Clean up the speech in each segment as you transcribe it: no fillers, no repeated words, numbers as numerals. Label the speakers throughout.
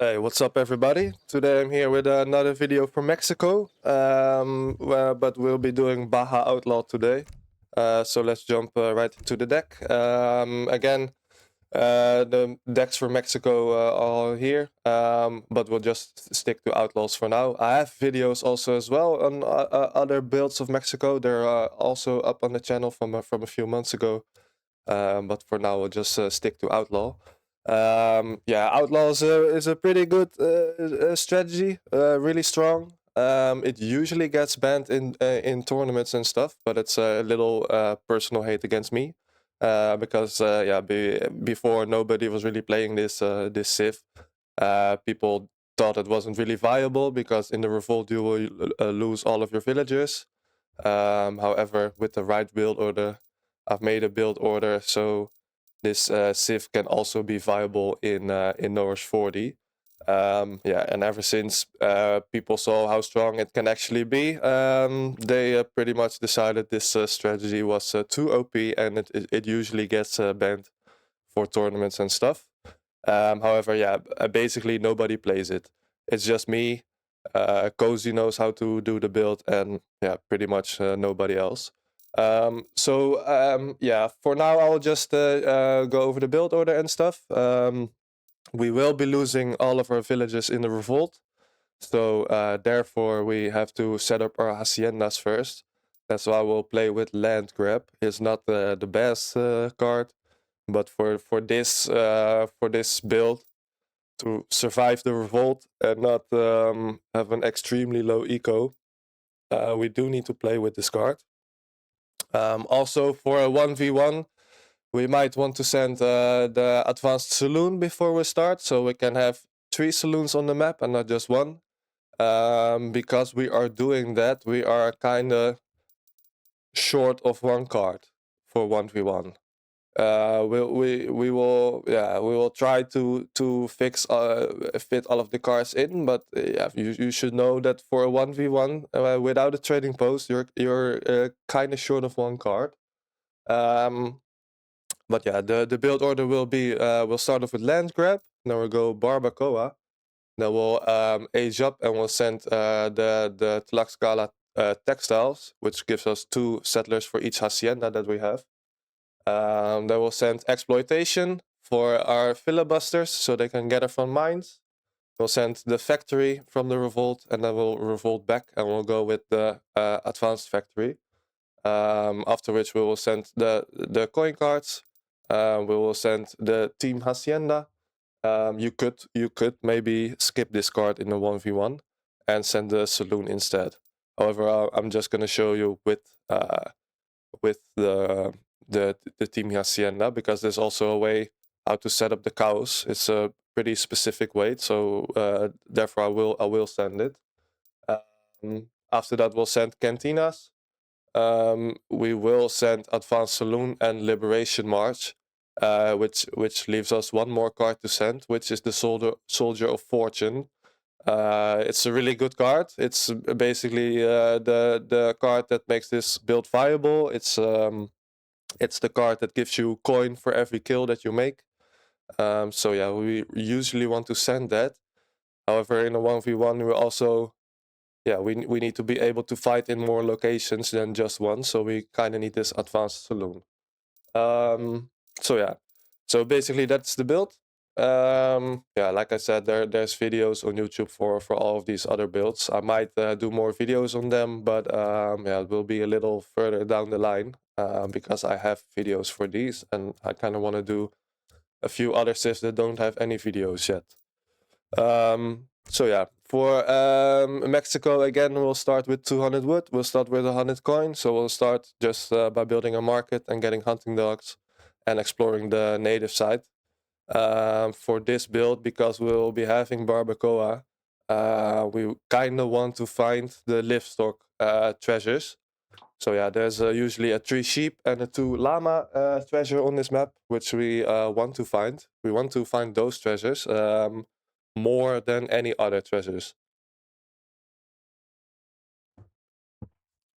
Speaker 1: Hey, what's up, everybody? Today I'm here with another video from Mexico, but we'll be doing Baja Outlaw today. So let's jump right into the deck. Again, the decks for Mexico are here, but we'll just stick to Outlaws for now. I have videos also as well on other builds of Mexico. They're also up on the channel from a few months ago, but for now we'll just stick to Outlaw. Yeah, Outlaw is a pretty good strategy, really strong. It usually gets banned in tournaments and stuff, but it's a little personal hate against me because yeah, before nobody was really playing this Civ. People thought it wasn't really viable because in the revolt you will lose all of your villagers. However, with the right build order, I've made a build order so this Civ can also be viable in Nr40. Yeah, and ever since people saw how strong it can actually be, they pretty much decided this strategy was too OP, and it usually gets banned for tournaments and stuff. However, yeah, basically nobody plays it. It's just me. Cozy knows how to do the build, and yeah, pretty much nobody else. Yeah, for now I'll just go over the build order and stuff. We will be losing all of our villages in the revolt, so therefore we have to set up our haciendas first. That's why we'll play with land grab. It's not the best card, but for this build to survive the revolt and not have an extremely low eco, we do need to play with this card. Also, for a 1v1, we might want to send the advanced saloon before we start, so we can have 3 saloons on the map and not just one. Because we are doing that, we are kind of short of one card for 1v1. We will try to fit all of the cards in, but yeah, you should know that for a 1v1 without a trading post, you're kind of short of one card. But yeah, the build order will be we'll start off with land grab, then we'll go Barbacao, then we'll age up and we'll send the Tlaxcala Textiles, which gives us 2 settlers for each hacienda that we have. Then we'll send Exploitation for our filibusters so they can gather from mines. We'll send the factory from the revolt, and then we'll revolt back and we'll go with the advanced factory. After which we will send the coin cards. We will send the team hacienda. You could maybe skip this card in a 1v1 and send the saloon instead. However, I'm just going to show you with the team hacienda, because there's also a way how to set up the cows. It's a pretty specific way, so therefore I will send it. After that, we'll send Cantinas. We will send Advanced Saloon and Liberation March, which leaves us one more card to send, which is the Soldier of Fortune. It's a really good card. It's basically the card that makes this build viable. It's the card that gives you coin for every kill that you make. So yeah, we usually want to send that. However, in a 1v1, we also we need to be able to fight in more locations than just one. So we kind of need this advanced saloon. So yeah, so basically that's the build. Yeah, like I said, there's videos on YouTube for all of these other builds. I might do more videos on them, but yeah, it will be a little further down the line because I have videos for these, and I kind of want to do a few other sifs that don't have any videos yet. So yeah, for Mexico again, we'll start with 200 wood. We'll start with 100 coin. So we'll start just by building a market and getting hunting dogs and exploring the native side. For this build, because we'll be having Barbacao, we kind of want to find the livestock treasures. So yeah, there's usually a 3 sheep and a 2 llama treasure on this map, which we want to find. We want to find those treasures more than any other treasures.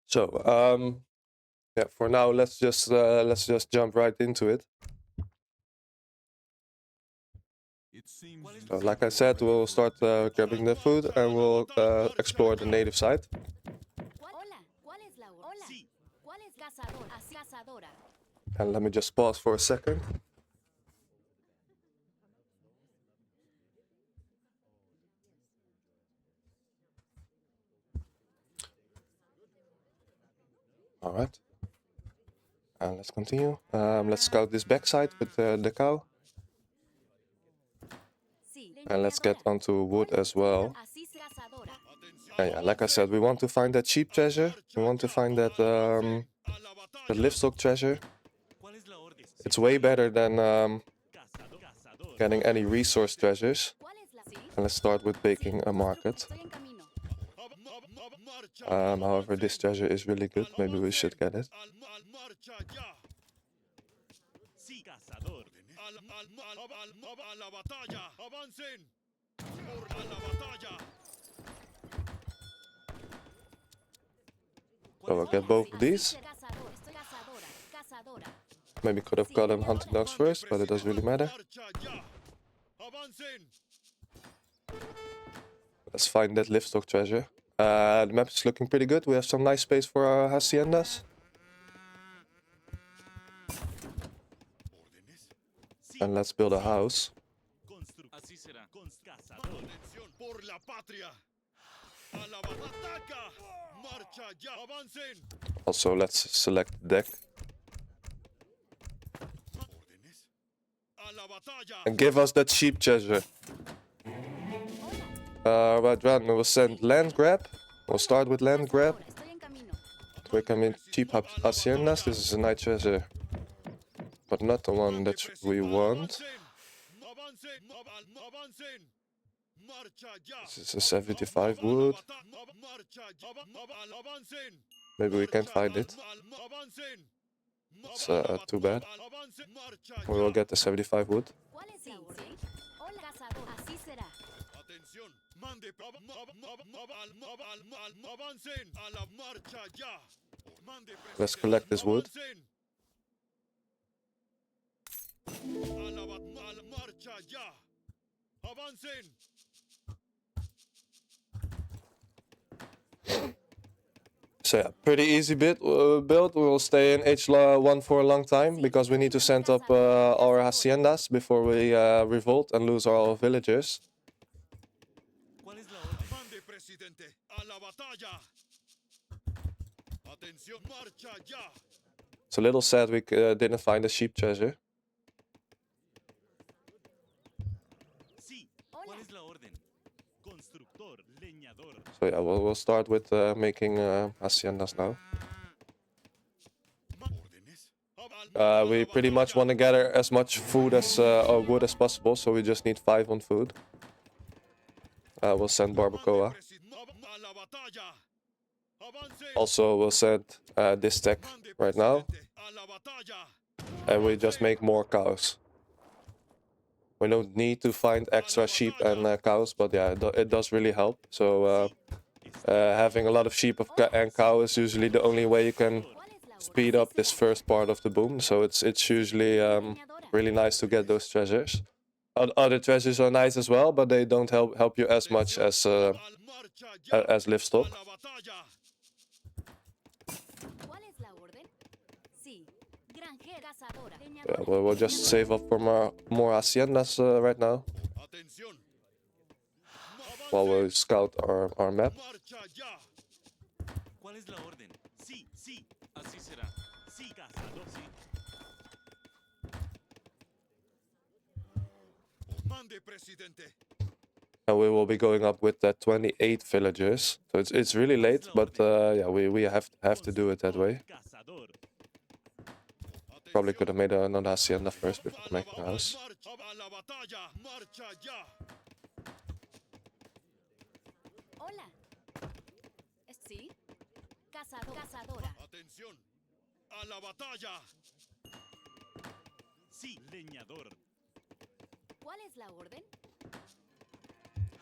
Speaker 1: So yeah, for now let's just jump right into it. So like I said, we'll start grabbing the food and we'll explore the native side. And let me just pause for a second. All right. And let's continue. Let's scout this backside with the cow. And let's get onto wood as well. And yeah, like I said, we want to find that cheap treasure. We want to find that livestock treasure. It's way better than getting any resource treasures. And let's start with making a market. However, this treasure is really good. Maybe we should get it. So I'll get both of these. Maybe could have gotten hunting dogs first, but it doesn't really matter. Let's find that livestock treasure. The map is looking pretty good. We have some nice space for our haciendas. And let's build a house. Also, let's select the deck. And give us that cheap treasure. Right, we'll send land grab. We'll start with land grab. We can make cheap haciendas. This is a nice treasure, but not the one that we want. This is a 75 wood. Maybe we can't find it. It's too bad. We will get the 75 wood. Let's collect this wood. So yeah, pretty easy build. We will stay in H1 for a long time because we need to send up our haciendas before we revolt and lose our villagers. It's a little sad we didn't find the sheep treasure. So yeah, we'll start with making haciendas now. We pretty much want to gather as much food as or wood as possible, so we just need 5 on food. We'll send Barbacao. Also, we'll send this tech right now. And we just make more cows. We don't need to find extra sheep and cows, but yeah, it does really help. So having a lot of sheep and cows is usually the only way you can speed up this first part of the boom. So it's usually really nice to get those treasures. Other treasures are nice as well, but they don't help you as much as livestock. Yeah, we'll just save up for more haciendas right now, while we scout our map. And we will be going up with 28 villagers. So it's really late, but yeah, we have to do it that way. Probably could have made another hacienda first before making a house.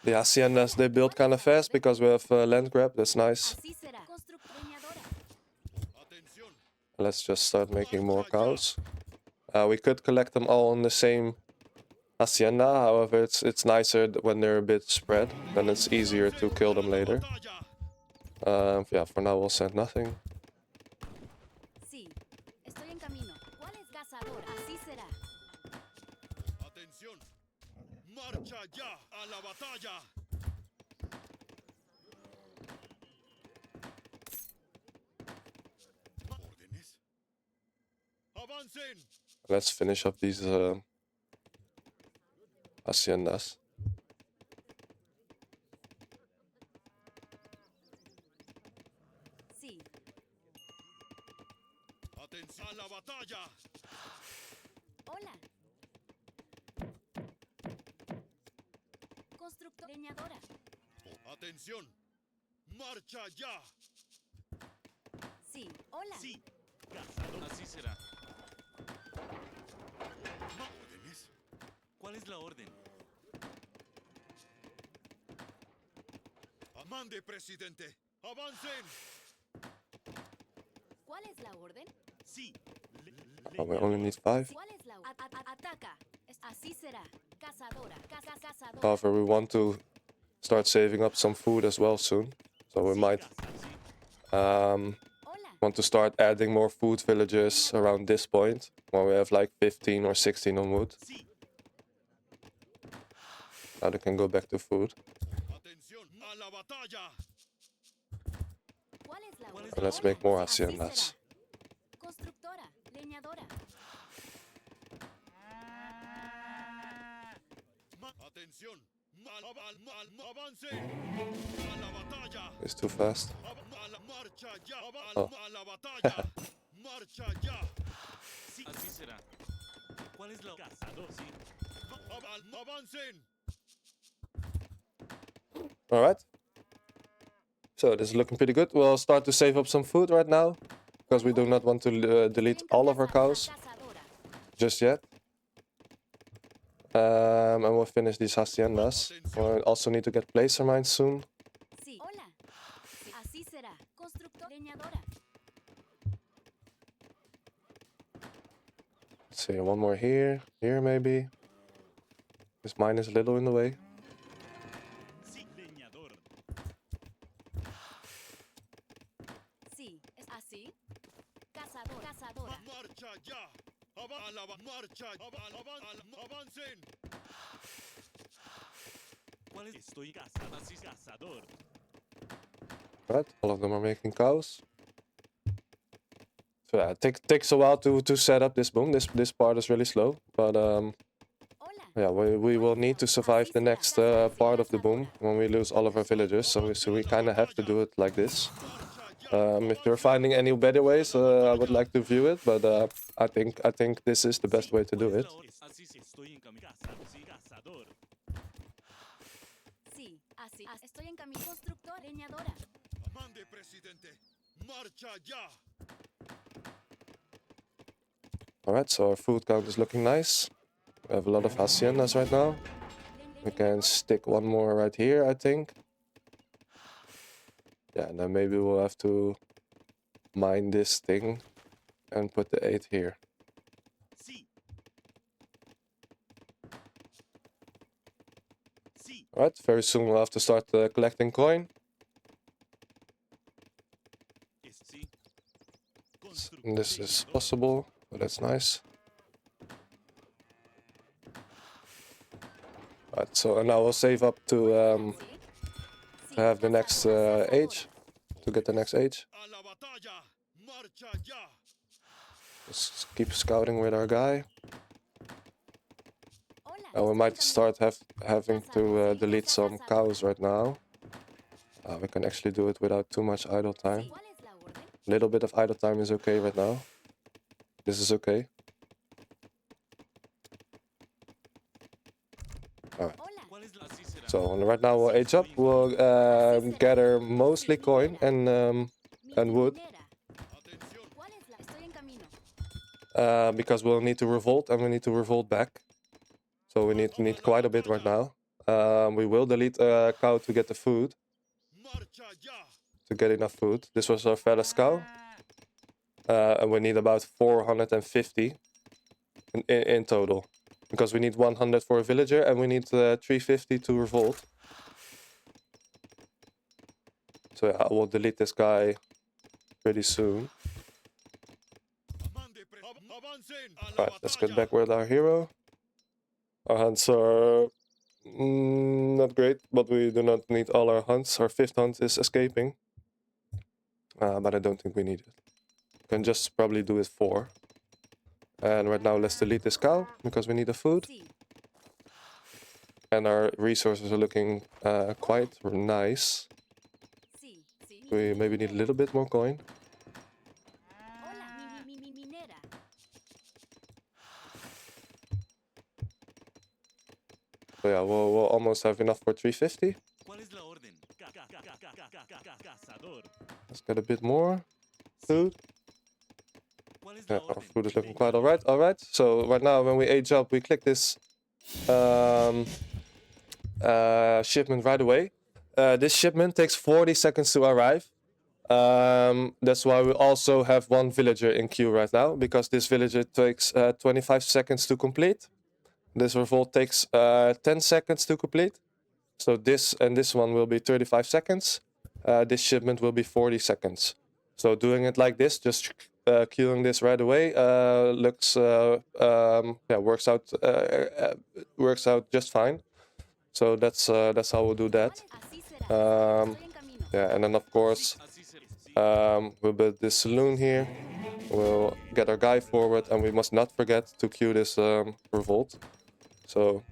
Speaker 1: The haciendas, they build kind of fast because we have land grab. That's nice. Let's just start making more cows. We could collect them all on the same Hacienda. However, it's nicer when they're a bit spread. Then it's easier to kill them later. Yeah, for now we'll send nothing.
Speaker 2: Sí, estoy en camino. ¿Cuál es cazador? Así será.
Speaker 3: Atención. Marcha ya a la batalla. Órdenes. Avancen.
Speaker 1: Let's finish up these haciendas.
Speaker 2: Sí.
Speaker 3: Atención a la batalla.
Speaker 2: Hola. Constructor. Leñadora.
Speaker 3: Atención. Marcha ya.
Speaker 2: Sí. Hola.
Speaker 4: Sí, cazador, así será.
Speaker 3: Órdenes.
Speaker 4: ¿Cuál es la orden?
Speaker 3: Mande, presidente. Avancen.
Speaker 2: ¿Cuál es la orden?
Speaker 4: Sí.
Speaker 1: Oh, we only need 5.
Speaker 2: ¿Cuál es la ataca? Así será. Cazadora. Cazadora.
Speaker 1: However, we want to start saving up some food as well soon. So we might
Speaker 2: Hola.
Speaker 1: want to start adding more food villages around this point, when we have like 15 or 16 on wood.
Speaker 4: Sí.
Speaker 1: Now they can go back to food.
Speaker 3: Atención a la batalla.
Speaker 2: ¿Cuál es la
Speaker 4: ¿Cuál es
Speaker 2: orden?
Speaker 4: la
Speaker 1: Let's make more
Speaker 2: Así
Speaker 1: haciendas.
Speaker 2: será. Constructora. Leñadora.
Speaker 3: Atención. Avancen. A la batalla.
Speaker 1: It's too fast.
Speaker 3: Marcha ya.
Speaker 1: Oh.
Speaker 3: A la batalla. Marcha ya.
Speaker 4: Sí, así será. ¿Cuál es la cazador? Sí.
Speaker 3: Avancen.
Speaker 1: Alright. So this is looking pretty good. We'll start to save up some food right now, because we do not want to delete all of our cows
Speaker 2: Cazadora.
Speaker 1: just yet. And we'll finish these haciendas. We'll also need to get placer mines soon.
Speaker 2: Sí. Hola. Así será. Constructor. Leñadora.
Speaker 1: Let's see, one more here. Here maybe. This mine is a little in the way.
Speaker 4: Sí, leñador.
Speaker 2: Sí. ¿Es así? Cazador. Cazadora.
Speaker 3: Marcha ya. Marcha. Avancen.
Speaker 4: ¿Cuál es? Estoy cazador, así cazador.
Speaker 1: Right, all of them are making cows. So yeah, it takes a while to set up this boom. This part is really slow, but
Speaker 2: Hola.
Speaker 1: yeah, we will need to survive the next part of the boom when we lose all of our villagers. So we kind of have to do it like this. If you're finding any better ways, I would like to view it, but I think this is the best way to do
Speaker 4: ¿Cuál es
Speaker 1: it.
Speaker 4: la orden? Así sí, estoy en camino. Cazador, sí, cazador.
Speaker 2: Sí. Así. Estoy en camino. Constructor. Leñadora.
Speaker 3: Mande, presidente. Marcha ya.
Speaker 1: Alright, so our food count is looking nice. We have a lot of haciendas right now. We can stick one more right here, I think. Yeah, and then maybe we'll have to mine this thing and put the 8 here.
Speaker 4: Sí. Sí.
Speaker 1: Alright, very soon we'll have to start collecting coin.
Speaker 4: Sí.
Speaker 1: And this is possible, so that's nice. Alright, so now we'll save up to have the next age, to get the next age.
Speaker 3: A la batalla. Marcha ya.
Speaker 1: Just keep scouting with our guy.
Speaker 2: Hola.
Speaker 1: And we might start having to delete some cows right now. We can actually do it without too much idle time.
Speaker 2: ¿Cuál es la orden?
Speaker 1: A little bit of idle time is okay right now. This is okay. Alright.
Speaker 2: Hola.
Speaker 4: ¿Cuál es la así será?
Speaker 1: So right now we'll age up. We'll gather mostly coin and wood,
Speaker 2: Minera.
Speaker 3: Atención.
Speaker 2: ¿Cuál es la? Estoy en camino.
Speaker 1: because we'll need to revolt and we need to revolt back. So we need quite a bit right now. We will delete a cow to get the food,
Speaker 3: Marcha ya.
Speaker 1: to get enough food. This was our fattest cow. And we need about 450 in total. because we need 100 for a villager and we need 350 to revolt. So yeah, I will delete this guy pretty soon.
Speaker 3: Avancen a la
Speaker 1: Alright, let's get
Speaker 3: batalla.
Speaker 1: back with our hero. Our hunts are not great, but we do not need all our hunts. Our 5th hunt is escaping. But I don't think we need it. Can just probably do it 4. And right now let's delete this cow, because we need the food.
Speaker 2: Sí.
Speaker 1: And our resources are looking quite nice.
Speaker 2: Sí. Sí.
Speaker 1: We maybe need a little bit more coin.
Speaker 2: Hola, minera.
Speaker 1: So yeah, we'll almost have enough for 350.
Speaker 4: ¿Cuál es la orden? Cazador.
Speaker 1: Let's get a bit more food.
Speaker 4: ¿Cuál es
Speaker 1: Yeah,
Speaker 4: la
Speaker 1: our
Speaker 4: orden?
Speaker 1: food is looking quite alright. Alright, so right now when we age up, we click this shipment right away. This shipment takes 40 seconds to arrive. That's why we also have 1 villager in queue right now, because this villager takes 25 seconds to complete. This revolt takes 10 seconds to complete. So this and this one will be 35 seconds. This shipment will be 40 seconds. So doing it like this, just queuing this right away, works out just fine. So that's how we'll do that.
Speaker 2: Así será.
Speaker 1: Um,
Speaker 2: Estoy en camino.
Speaker 1: yeah, and then of course
Speaker 4: Así será. Sí.
Speaker 1: we'll build this saloon here. We'll get our guy forward, and we must not forget to queue this revolt. So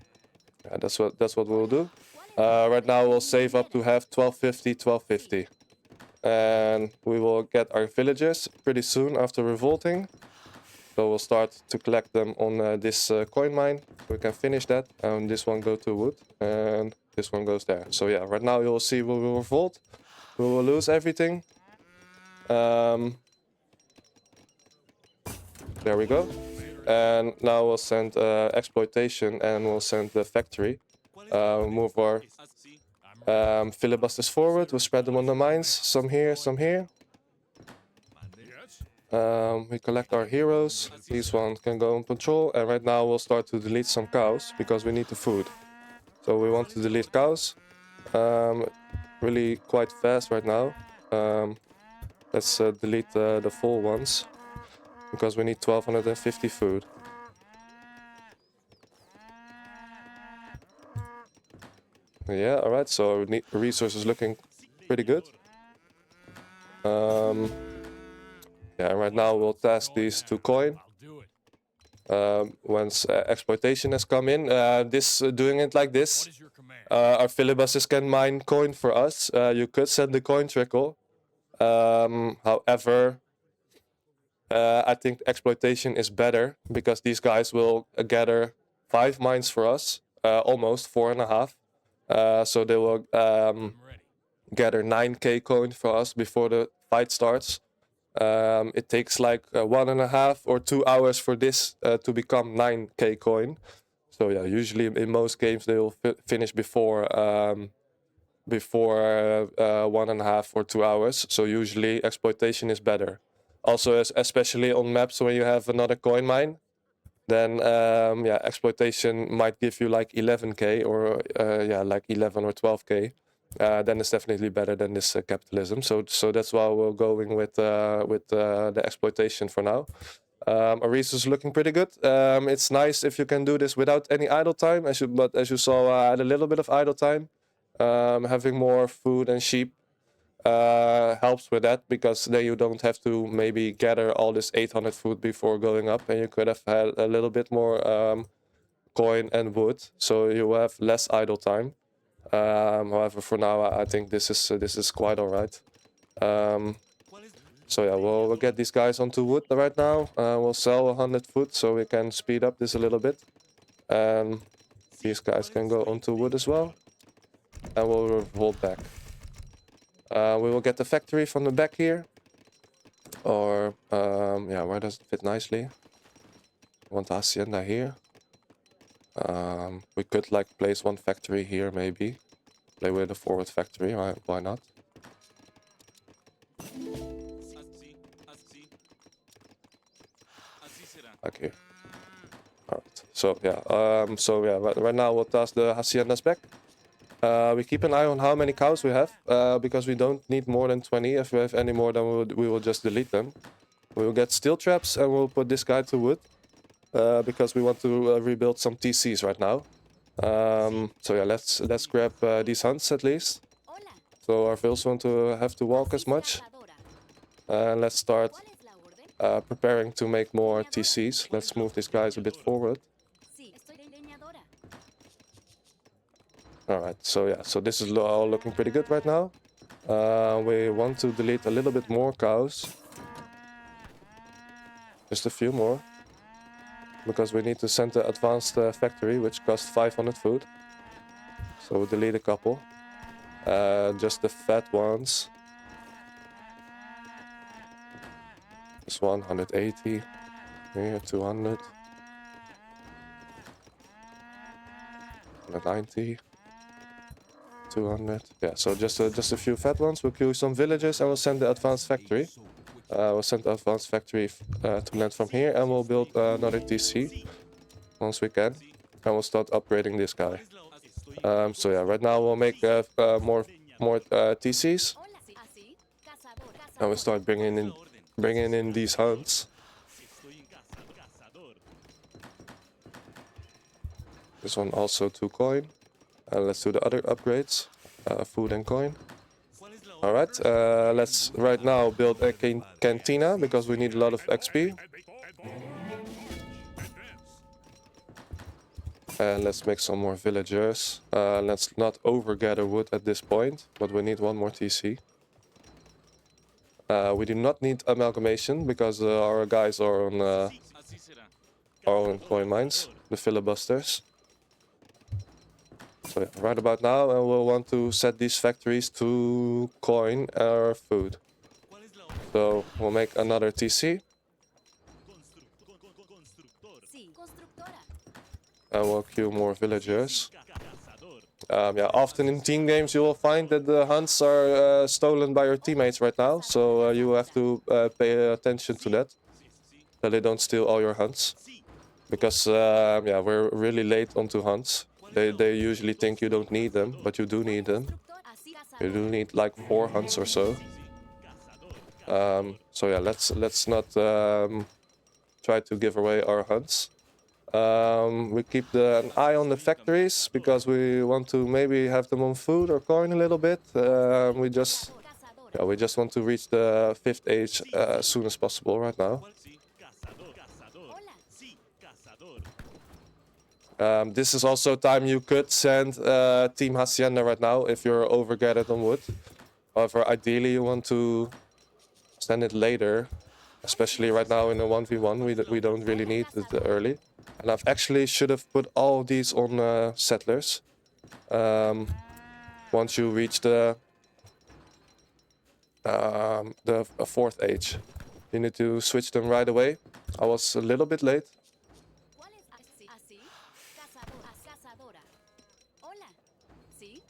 Speaker 1: yeah, that's what we'll do. Right now we'll save up to have 1250, and we will get our villagers pretty soon after revolting. So we'll start to collect them on this coin mine. We can finish that, and this one go to wood, and this one goes there. So yeah, right now you'll see we will revolt. We will lose everything. There we go. And now we'll send exploitation, and we'll send the factory.
Speaker 4: ¿Cuál es la orden?
Speaker 1: Move our
Speaker 4: Así.
Speaker 1: filibusters forward. We'll spread them on the mines. Some here, some here. We collect our heroes. These ones can go on patrol. And right now we'll start to delete some cows, because we need the food. So we want to delete cows. Really quite fast right now. Let's delete the full ones, because we need 1250 food. Yeah, alright, so resources looking pretty good. Yeah, right now we'll task these to coin. Once exploitation has come in, doing it like this, our filibusters can mine coin for us. You could send the coin trickle. However, I think exploitation is better, because these guys will gather 5 mines for us, almost 4.5. So they will gather 9k coin for us before the fight starts. It takes like 1.5 or 2 hours for this to become 9k coin. So yeah, usually in most games they will finish before 1.5 or 2 hours. So usually exploitation is better. Also, especially on maps when you have another coin mine, then yeah, exploitation might give you like 11k or like 11 or 12k. Then it's definitely better than this capitalism. So that's why we're going with the exploitation for now. Our resources looking pretty good. It's nice if you can do this without any idle time. But as you saw, I had a little bit of idle time. Having more food and sheep helps with that, because then you don't have to maybe gather all this 800 food before going up, and you could have had a little bit more coin and wood, so you have less idle time. However, for now I think this is quite alright. So yeah, we'll get these guys onto wood right now. We'll sell 100 food so we can speed up this a little bit, and these guys can go onto wood as well, and we'll revolt back. We will get the factory from the back here, or yeah, where does it fit nicely? I want the Hacienda here. We could like place one factory here, maybe play with a forward factory. Why not? Like here. Alright, so yeah, right now we'll toss the haciendas back. We keep an eye on how many cows we have, because we don't need more than 20. If we have any more, then we will just delete them. We will get steel traps and we'll put this guy to wood, because we want to rebuild some TCs right now. So yeah, let's grab these hunts at least.
Speaker 2: Hola.
Speaker 1: So our vills won't have to walk as much. And let's start
Speaker 2: ¿Cuál es la orden?
Speaker 1: preparing to make more TCs. Let's move these guys a bit forward.
Speaker 2: Sí, estoy leñadora.
Speaker 1: Alright, so yeah, so this is all looking pretty good right now. We want to delete a little bit more cows. Just a few more. Because we need to send the advanced factory, which costs 500 food. So we'll delete a couple. Just the fat ones. This one, 180. Here, 200. 190. 200. Yeah, so just a few fat ones. We'll kill some villagers and we'll send the advanced factory. We'll send the advanced factory to land from here and we'll build another TC once we can. And we'll start upgrading this guy. So yeah, right now we'll make more TCs.
Speaker 2: Hola. Sí. Así. Cazador.
Speaker 1: And we'll start bringing in these hunts. This one also 2 coin. Let's do the other upgrades. Food and coin. Alright, let's right now build a cantina because we need a lot of XP. And let's make some more villagers. Let's not over gather wood at this point, but we need one more TC. We do not need amalgamation because our guys are on our own coin mines, the filibusters. So yeah, right about now, and we'll want to set these factories to coin our food. So we'll make another TC.
Speaker 2: Sí. Constructora.
Speaker 1: And we'll queue more villagers. Yeah, often in team games you will find that the hunts are stolen by your teammates right now. So you have to pay attention to that they don't steal all your hunts. Because yeah, we're really late onto hunts. They usually think you don't need them, but you do need them.
Speaker 2: Así.
Speaker 1: You
Speaker 2: Cazador.
Speaker 1: do need like 4 hunts or so. So yeah, let's not try to give away our hunts. We keep an eye on the factories because we want to maybe have them on food or coin a little bit. We just want to reach the 5th age as soon as possible right now.
Speaker 2: Hola.
Speaker 1: This is also time you could send Team Hacienda right now if you're overgathered on wood. However, ideally you want to send it later, especially right now in a 1v1. We don't really need it early. And I've actually should have put all these on settlers. Once you reach the 4th age, you need to switch them right away. I was a little bit late.
Speaker 2: ¿Cuál es? Así. Así. Cazador. Cazadora. Hola. Sí.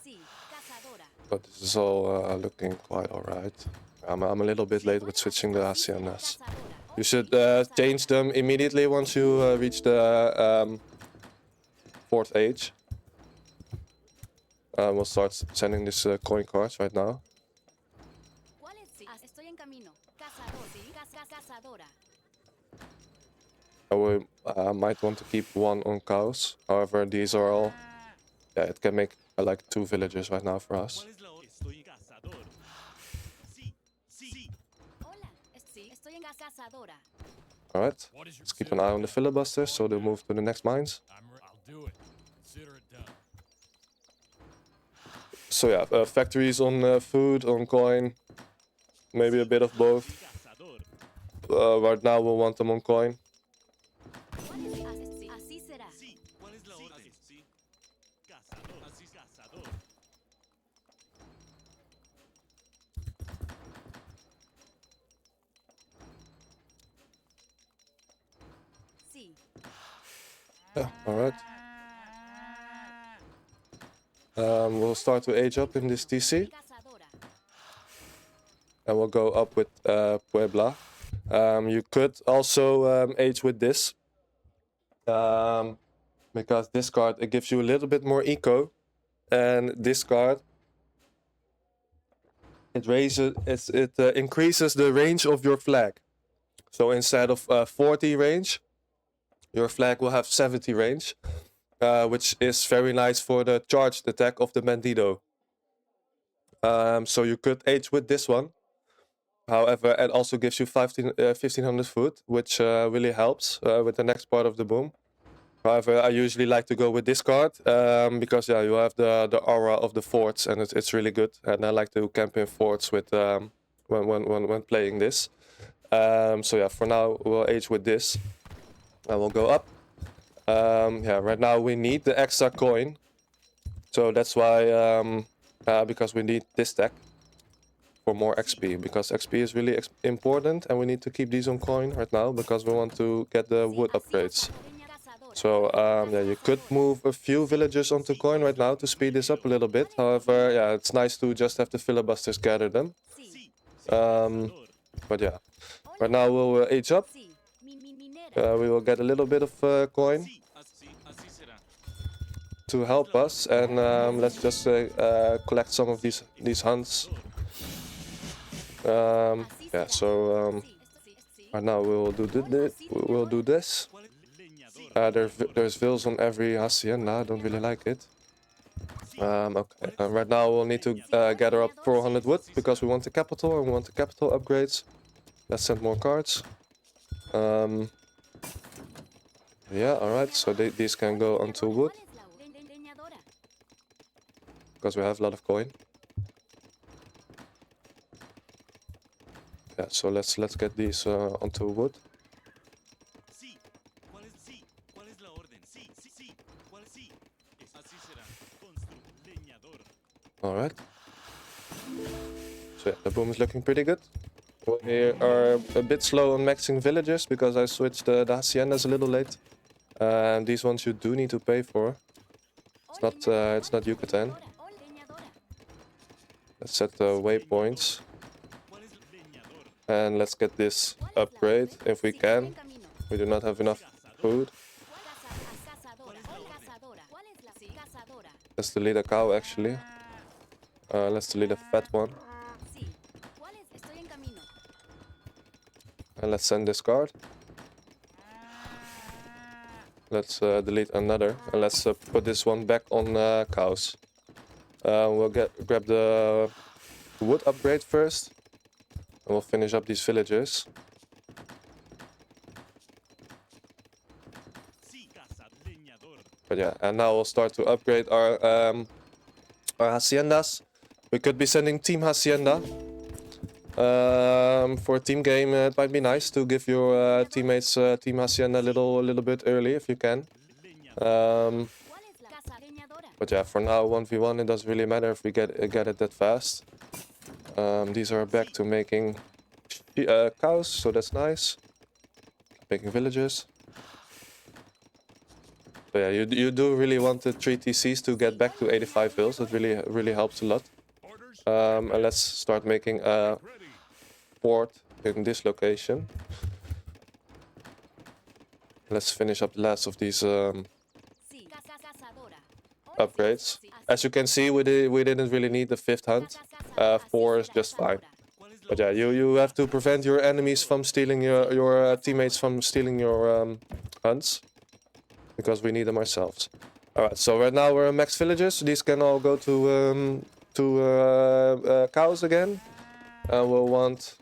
Speaker 2: Sí. Cazadora.
Speaker 1: But this is all looking quite alright. I'm a little bit late with switching the haciendas. You should change them immediately once you reach the 4th age. We'll start sending these coin cards right now.
Speaker 2: ¿Cuál es? Sí. Estoy en camino. Cazador. Sí. Cazadora.
Speaker 1: We might want to keep 1 on cows. However, these are all... Yeah, it can make like 2 villagers right now for us.
Speaker 2: Hola. Sí. Estoy en cazadora.
Speaker 1: Alright, let's keep an eye on the filibusters so they'll move to the next mines.
Speaker 3: I'll do it. Consider it done.
Speaker 1: So yeah, factories on food, on coin, maybe a bit of both. Right now we'll want them on coin.
Speaker 2: ¿Cuál es? Sí. Así será.
Speaker 4: ¿Cuál es la orden? Sí. Cazador. Así cazador.
Speaker 2: Sí.
Speaker 1: Yeah, alright. We'll start to age up in this TC.
Speaker 2: Cazadora.
Speaker 1: And we'll go up with Puebla. You could also age with this. Because this card, it gives you a little bit more eco, and this card, it increases the range of your flag. So instead of 40 range, your flag will have 70 range, which is very nice for the charged attack of the Bandido. So you could age with this one. However, it also gives you 1500 food, which really helps with the next part of the boom. However, I usually like to go with this card because yeah, you have the aura of the forts, and it's really good. And I like to camp in forts with when playing this. So yeah, for now we'll age with this, and we'll go up. Yeah, right now we need the extra coin, so that's why because we need this stack for more XP, because XP is really important, and we need to keep these on coin right now because we want to get the wood upgrades. So yeah, you could move a few villagers onto coin right now to speed this up a little bit. However, yeah, it's nice to just have the filibusters gather them. But yeah, right now we'll age up. We will get a little bit of coin to help us, and let's just collect some of these hunts. Yeah, so right now we'll do this. There's vills on every hacienda. I don't really like it. Okay, right now we'll need to gather up 400 wood because we want the capital and we want the capital upgrades. Let's send more cards. Yeah, alright, so these can go onto wood because we have a lot of coin. Yeah, so let's get these onto wood. Alright. So yeah, the boom is looking pretty good. We are a bit slow on maxing villagers because I switched the haciendas a little late. And these ones you do need to pay for. It's not Yucatan. Let's set the waypoints. And let's get this upgrade if we can. We do not have enough food. Let's delete a cow actually. Let's delete a fat one. And let's send this card. Let's delete another. And let's put this one back on cows. We'll grab the wood upgrade first. And we'll finish up these villagers. But yeah, and now we'll start to upgrade our haciendas. We could be sending Team Hacienda. For a team game, it might be nice to give your teammates Team Hacienda a little bit early if you can. But yeah, for now 1v1 it doesn't really matter if we get it that fast. These are back to making cows, so that's nice. Making villagers. So yeah, you do really want the 3 TCs to get back to 85 vills. That really helps a lot. And let's start making a port in this location. Let's finish up the last of these upgrades. As you can see, we didn't really need the 5th hunt. 4 is just fine. But yeah, you have to prevent your enemies from stealing your teammates from stealing your hunts, because we need them ourselves. Alright, so right now we're max villagers. These can all go to cows again. And we'll want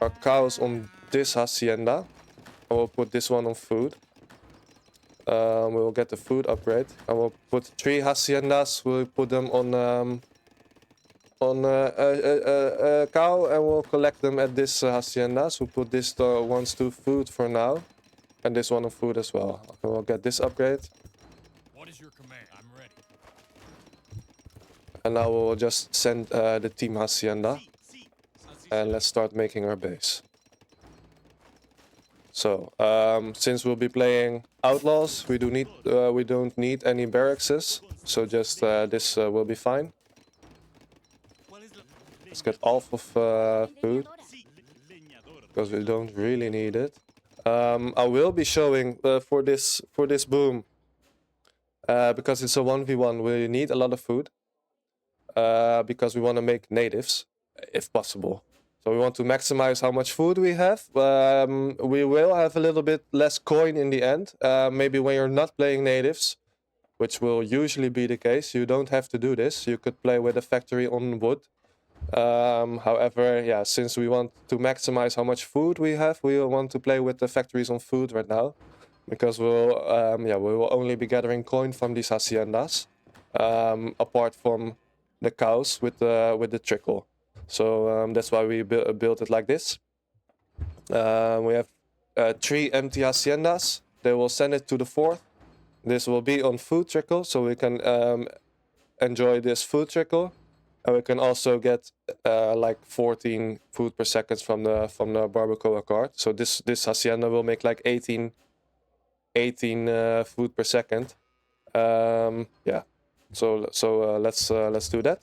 Speaker 1: our cows on this hacienda. And we'll put this one on food. We'll get the food upgrade. And we'll put 3 haciendas. We'll put them on a cow, and we'll collect them at this hacienda. So we'll put this ones to food for now. And this one on food as well. We'll get this upgrade.
Speaker 3: What is your command? I'm ready.
Speaker 1: And now we'll just send the Team Hacienda. And let's start making our base. So, since we'll be playing Outlaws, we don't need any barracks. So just this will be fine. Let's get half of food, because we don't really need it. I will be showing for this boom because it's a 1v1. We need a lot of food because we want to make natives if possible. So we want to maximize how much food we have. We will have a little bit less coin in the end. Maybe when you're not playing natives, which will usually be the case, you don't have to do this. You could play with a factory on wood. However, yeah, since we want to maximize how much food we have, we want to play with the factories on food right now, because we will only be gathering coin from these haciendas, apart from the cows with the trickle. So that's why we built it like this. We have 3 empty haciendas. They will send it to the 4th. This will be on food trickle, so we can enjoy this food trickle. And we can also get like 14 food per second from the Barbacao card. So this hacienda will make like 18 food per second. Yeah. So let's do that.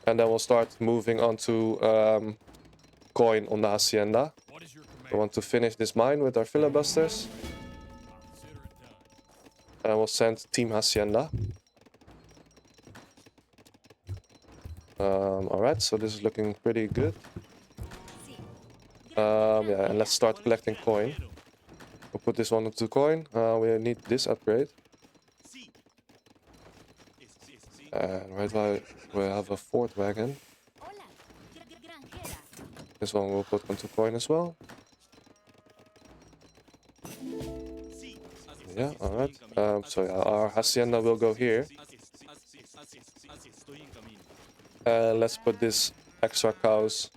Speaker 1: And then we'll start moving on to coin on the hacienda.
Speaker 3: What is your command?
Speaker 1: We want to finish this mine with our filibusters.
Speaker 3: Consider it done.
Speaker 1: And we'll send Team Hacienda. Alright, so this is looking pretty good. Yeah, and let's start collecting coin. We'll put this one into coin. We need this upgrade. And right now we have a 4th wagon.
Speaker 2: Hola, granjera.
Speaker 1: This one we'll put onto coin as well. Yeah, alright. So yeah, our hacienda will go here. Let's put this extra cows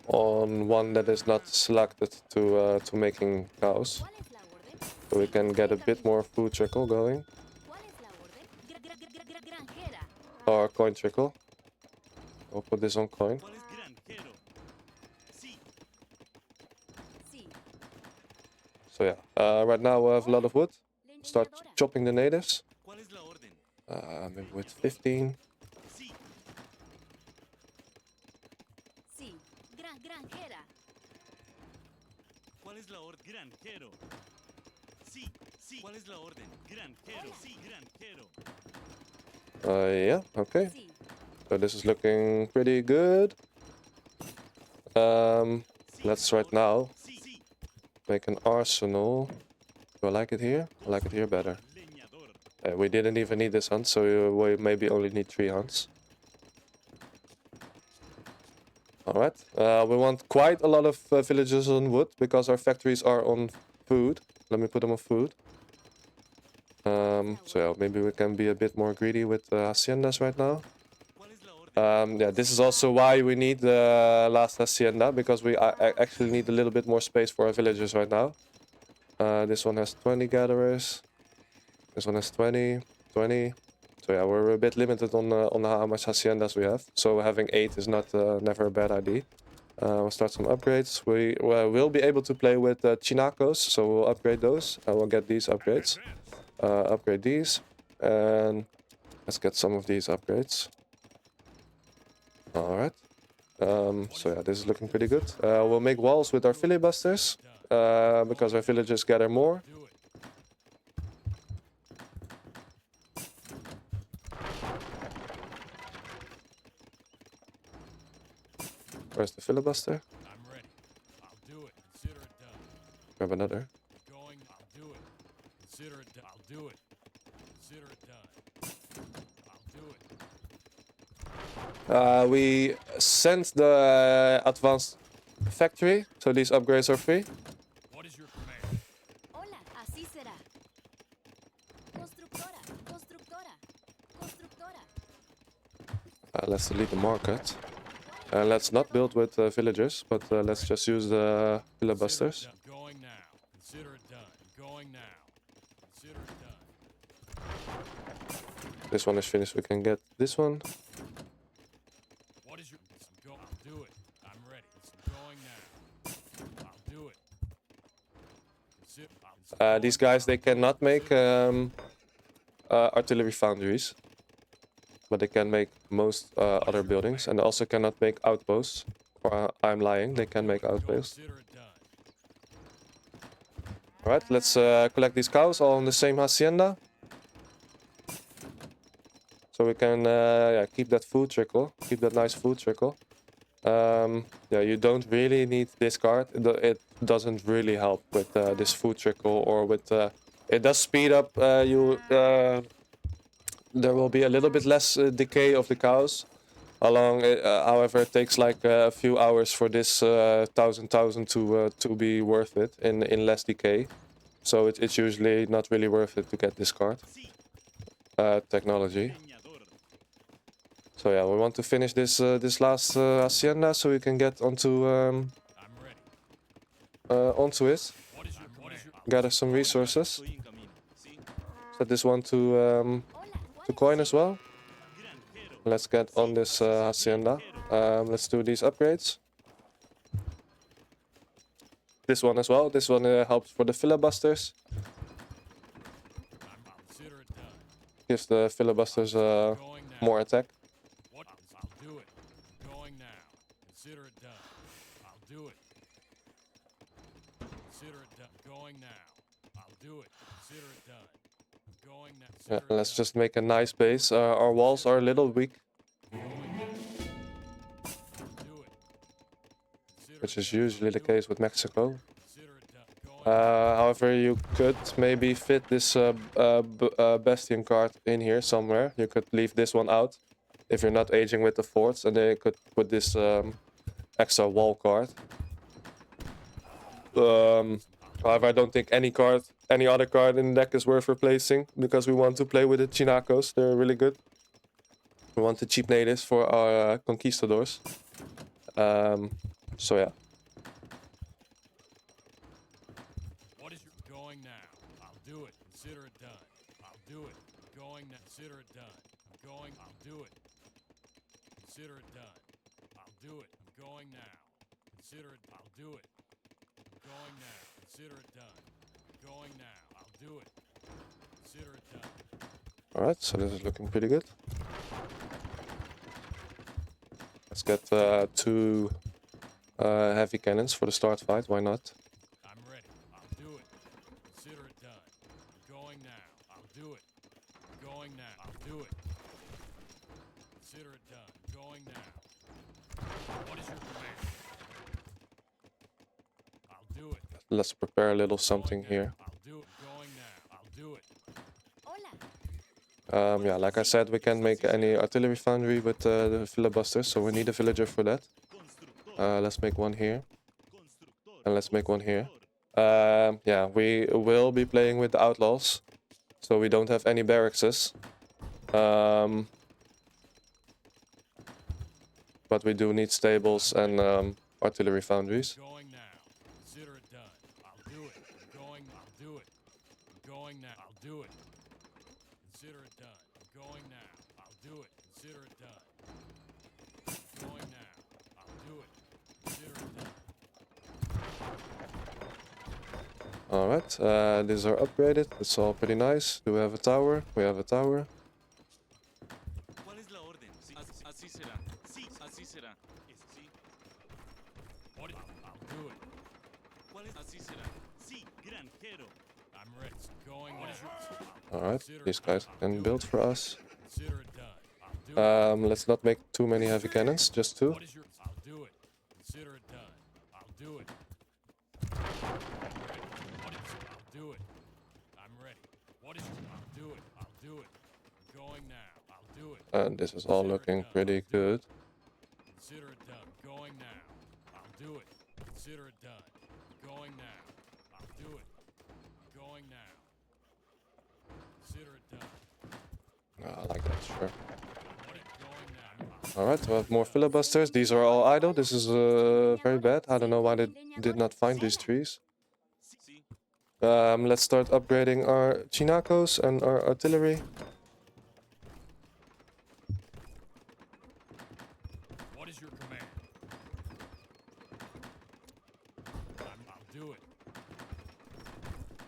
Speaker 1: on one that is not selected to making cows,
Speaker 2: ¿Cuál es la orden?
Speaker 1: so we can get a bit more food trickle going,
Speaker 2: ¿Cuál es la orden? Granjera.
Speaker 1: or coin trickle. We'll put this on coin.
Speaker 2: Sí.
Speaker 1: So yeah, right now we have a lot of wood. Start
Speaker 2: Leñadora.
Speaker 1: chopping the natives.
Speaker 4: ¿Cuál es la orden?
Speaker 1: Maybe with 15.
Speaker 4: Sí.
Speaker 2: Sí. Granjera.
Speaker 4: ¿Cuál es la orden? Granjero. Sí, sí. ¿Cuál es la orden? Granjero. Sí, granjero.
Speaker 1: Yeah, okay.
Speaker 2: Sí.
Speaker 1: So this is looking pretty good. Let's right now
Speaker 4: Sí, sí.
Speaker 1: make an arsenal. Do I like it here? I like it here better.
Speaker 4: Leñador.
Speaker 1: We didn't even need this hunt, so we maybe only need 3 hunts. Alright, we want quite a lot of villages on wood, because our factories are on food. Let me put them on food. So yeah, maybe we can be a bit more greedy with haciendas right now.
Speaker 4: ¿Cuál es la orden?
Speaker 1: Yeah, this is also why we need the last hacienda, because we actually need a little bit more space for our villagers right now. This one has 20 gatherers. This one has 20, 20. So yeah, we're a bit limited on how much haciendas we have. So having 8 is not never a bad idea. We'll start some upgrades. We will be able to play with chinacos, so we'll upgrade those. And we'll get these upgrades. Upgrade these, and let's get some of these upgrades. All right. So yeah, this is looking pretty good. We'll make walls with our filibusters because our villagers gather more.
Speaker 3: Do it.
Speaker 1: Where's the filibuster?
Speaker 3: I'm ready. I'll do it. Consider it done.
Speaker 1: Grab another.
Speaker 3: Going. I'll do it. Consider it done. I'll do it. Consider it done. I'll do it.
Speaker 1: We sent the advanced factory, so these upgrades are free.
Speaker 3: What is your command?
Speaker 2: Hola, así será. Constructora. Constructora. Constructora.
Speaker 1: Let's delete the market. Let's not build with villagers, but let's just use the filibusters.
Speaker 3: Consider it done. Going now. Consider it done. Going now. Consider it done.
Speaker 1: This one is finished. We can get this one.
Speaker 3: What is your? Go. I'll do it. I'm ready. It's going now. I'll do it. Consider.
Speaker 1: These guys, they cannot make artillery foundries, but they can make most other buildings, and they also cannot make outposts. Or I'm lying, they can make outposts.
Speaker 3: Consider it done.
Speaker 1: Alright, let's collect these cows all on the same hacienda. So we can yeah, keep that food trickle, keep that nice food trickle. Yeah, you don't really need this card. It doesn't really help with this food trickle or with... it does speed up there will be a little bit less decay of the cows. However, it takes like a few hours for this 1000 to be worth it in less decay. So it's usually not really worth it to get this card. Technology.
Speaker 4: Leñador.
Speaker 1: So yeah, we want to finish this last hacienda so we can get onto
Speaker 3: I'm ready.
Speaker 1: onto it.
Speaker 3: What is your
Speaker 1: Gather some resources.
Speaker 4: Estoy en camino. Sí.
Speaker 1: Set this one
Speaker 2: Hola,
Speaker 1: to coin as well.
Speaker 4: Granjero.
Speaker 1: Let's get on this hacienda. Let's do these upgrades. This one as well. This one helps for the filibusters.
Speaker 3: I'll consider it done.
Speaker 1: Gives the filibusters
Speaker 3: Going now.
Speaker 1: more attack.
Speaker 3: What? I'll do it. Going now. Consider it done. I'll do it. Consider it done. Going now. I'll do it. Consider it done. Going now.
Speaker 1: Yeah,
Speaker 3: Consider it
Speaker 1: let's
Speaker 3: done.
Speaker 1: just make a nice base. Our walls are a little weak,
Speaker 3: Do it. Consider
Speaker 1: which
Speaker 3: it
Speaker 1: is
Speaker 3: done.
Speaker 1: usually the case with Mexico.
Speaker 3: Consider it done. Going
Speaker 1: However, you could maybe fit this Bastion card in here somewhere. You could leave this one out if you're not aging with the forts, and then you could put this extra wall card. However, I don't think any other card in the deck is worth replacing because we want to play with the Chinacos. They're really good. We want the cheap natives for our conquistadors. So yeah.
Speaker 3: What is your going now? I'll do it. Consider it done. I'll do it. Going now. Consider it done. I'm going. I'll do it. Consider it done. I'll do it. I'm going now. Consider it. I'll do it. I'm going now. Consider it done. I'm going now. I'll do it. Consider it done.
Speaker 1: Alright, so this is looking pretty good. Let's get 2 heavy cannons for the start fight, why not?
Speaker 3: I'm ready. I'll do it. Consider it done. I'm going now. I'll do it. I'm going now. I'll do it. Consider it done. I'm going now. What is your command? I'll do it.
Speaker 1: Let's prepare a little something here.
Speaker 3: I'll do it. Going now. I'll do it.
Speaker 2: hola.
Speaker 1: Yeah, like I said, we can't make any artillery foundry with the filibusters, so we need a villager for that.
Speaker 4: Constructor.
Speaker 1: Let's make one here,
Speaker 4: Constructor.
Speaker 1: and let's make one here.
Speaker 4: Constructor.
Speaker 1: Yeah, we will be playing with the Outlaws, so we don't have any barracks. But we do need stables and artillery foundries.
Speaker 3: Going now. Consider it done. I'll do it. I'm going. I'll do it. I'm going now. I'll do it. Consider it done. I'm going now. I'll do it. Consider it done. Going now. I'll do it. Consider it done.
Speaker 1: Alright, these are upgraded. It's all pretty nice. Do we have a tower? We have a tower.
Speaker 4: ¿Cuál es la orden? Sí, así será. Sí, así será. Sí.
Speaker 3: What? I'll do it.
Speaker 4: ¿Cuál es? Así será. Sí, granjero.
Speaker 3: I'm ready. Going what now.
Speaker 1: Alright, these guys can build for us.
Speaker 3: Consider it done. I'll do it.
Speaker 1: Let's not make too many heavy cannons, just 2.
Speaker 3: What is your? I'll do it. Consider it done. I'll do it. I'm ready. What is? I'll do it. I'm ready. What is? I'll do it. I'll do it. I'm going now. I'll do it.
Speaker 1: And this is all looking pretty good.
Speaker 3: Consider it done. Going now. I'll do it. Consider it done. Going now. I'll do it. Going now. Consider it done.
Speaker 1: I like that, sure.
Speaker 3: What it going now.
Speaker 1: Alright, we have more filibusters. These are all idle. This is very bad. I don't know why they did not find these trees.
Speaker 4: Sí.
Speaker 1: Let's start upgrading our Chinacos and our artillery.
Speaker 3: What is your command? I'll do it.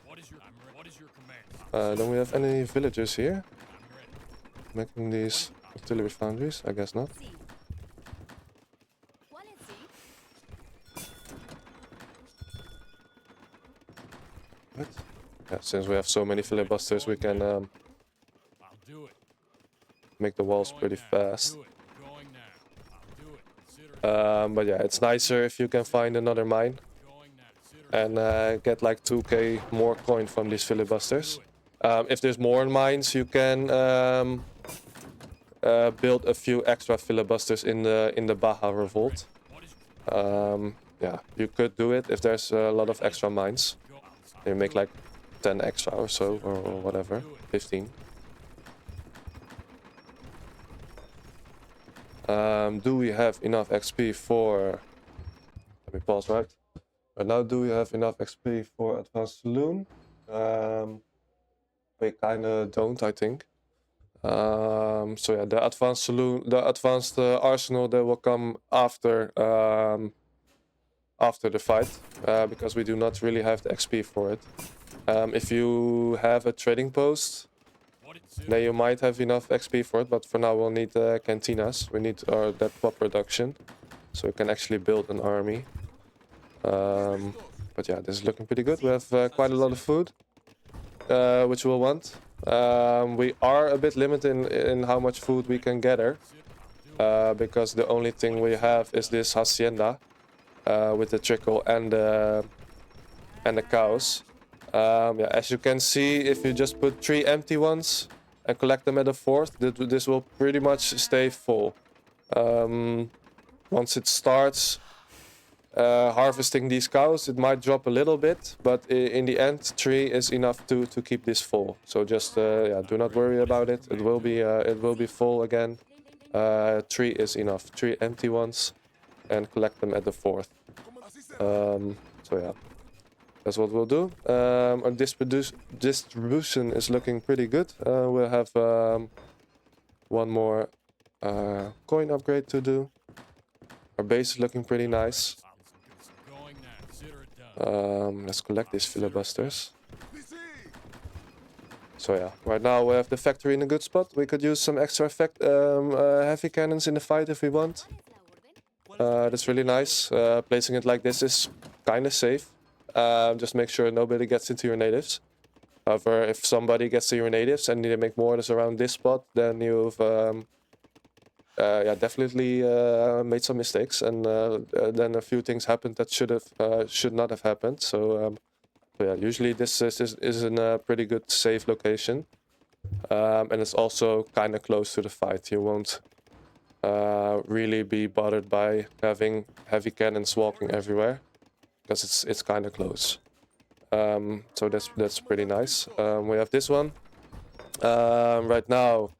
Speaker 3: What is your? What is your command?
Speaker 1: Don't we have any villagers here?
Speaker 3: I'm ready.
Speaker 1: Making these artillery foundries? I guess not.
Speaker 2: Sí. ¿Cuál es sí?
Speaker 1: What? since we have so many filibusters, we can
Speaker 3: I'll do it.
Speaker 1: make the walls
Speaker 3: Going
Speaker 1: pretty
Speaker 3: now.
Speaker 1: fast.
Speaker 3: Do it. Going now. I'll do it. Consider it
Speaker 1: But yeah, it's nicer if you can find another mine
Speaker 3: going now. Consider it
Speaker 1: and get like 2k more coin from these filibusters. If there's more mines, you can build a few extra filibusters in the Baja revolt.
Speaker 3: what is
Speaker 1: Yeah, you could do it if there's a lot of extra mines.
Speaker 3: go?
Speaker 1: You make like 10 extra or so, or whatever, 15. Do we have enough XP for... Let me pause, right? Right now, do we have enough XP for Advanced Saloon? We kinda don't, I think. So yeah, the Advanced Saloon, the Advanced Arsenal, that will come after after the fight, because we do not really have the XP for it. If you have a trading post,
Speaker 3: What it
Speaker 1: then you might have enough XP for it, but for now we'll need Cantinas. We need that pop production, so we can actually build an army. But yeah, this is looking pretty good. We have quite a lot of food, which we'll want. We are a bit limited in how much food we can gather, because the only thing we have is this Hacienda, with the trickle and the cows. Yeah, as you can see, if you just put 3 empty ones and collect them at the 4th, this will pretty much stay full. Once it starts harvesting these cows, it might drop a little bit, but in the end, 3 is enough to keep this full. So just yeah, do not worry about it. It will be full again. 3 is enough. 3 empty ones, and collect them at the 4th. So yeah, that's what we'll do. Our distribution is looking pretty good. We'll have one more coin upgrade to do. Our base is looking pretty nice.
Speaker 3: going now. Consider it done.
Speaker 1: Let's collect these filibusters. So yeah, right now we have the factory in a good spot. We could use some extra heavy cannons in the fight if we want. That's really nice. Placing it like this is kind of safe. Just make sure nobody gets into your natives. However, if somebody gets to your natives and they make mortars around this spot, then you've yeah, definitely made some mistakes, and then a few things happened that should not have happened. So yeah, usually this is in a pretty good safe location, and it's also kind of close to the fight. You won't really be bothered by having heavy cannons walking everywhere, because it's kind of close. So that's pretty nice. We have this one. Right now,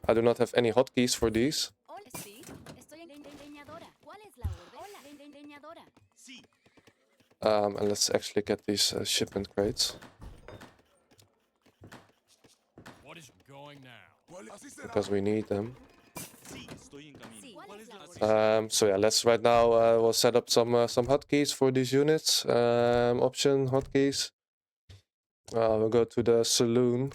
Speaker 1: I do not have any hotkeys for these.
Speaker 2: Hola, sí. Estoy en leñadora. ¿Cuál es la orden? Hola, leñadora.
Speaker 4: Sí.
Speaker 1: And let's actually get these shipment crates,
Speaker 3: What is going now?
Speaker 1: because we need them.
Speaker 4: Sí, estoy en camino.
Speaker 2: Sí.
Speaker 4: ¿Cuál es la orden?
Speaker 1: So yeah, let's right now we'll set up some hotkeys for these units. Option hotkeys. We'll go to the saloon,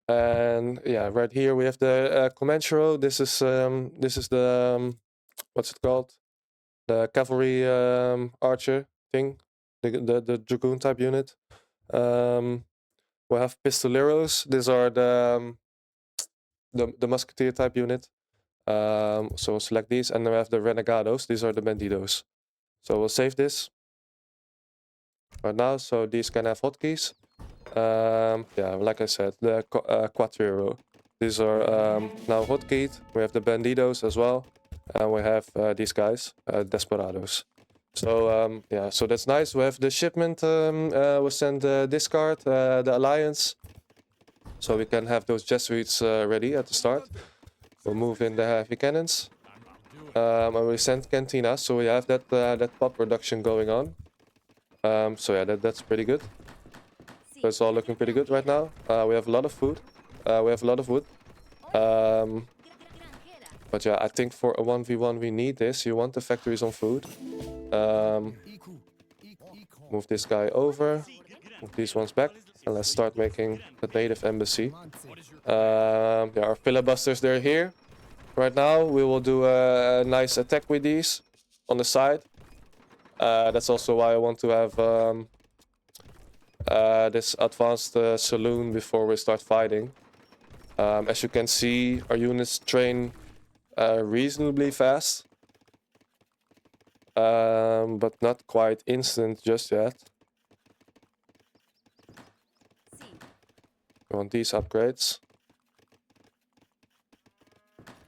Speaker 1: and yeah, right here we have the Comanchero. This is the what's it called? The cavalry archer thing, the dragoon type unit. We have pistoleros. These are the musketeer type unit. So we'll select these, and then we have the renegados. These are the bandidos. So we'll save this right now, so these can have hotkeys. Yeah, like I said, the Quattro. These are now hotkeyed. We have the bandidos as well, and we have these guys, desperados. So yeah, so that's nice. We have the shipment. We send the discard, the Alliance, so we can have those Jesuits ready at the start. We'll move in the heavy cannons.
Speaker 3: I'll do it.
Speaker 1: And we send Cantinas, so we have that pop production going on. So yeah, that's pretty good. So it's all looking pretty good right now. We have a lot of food. We have a lot of wood. But yeah, I think for a 1v1 we need this. You want the factories on food. Move this guy over. Move these ones back. And let's start making the native embassy. Yeah, our filibusters, they're here. Right now, we will do a nice attack with these on the side. That's also why I want to have this advanced saloon before we start fighting. As you can see, our units train reasonably fast, but not quite instant just yet.
Speaker 2: Sí.
Speaker 1: We want these upgrades.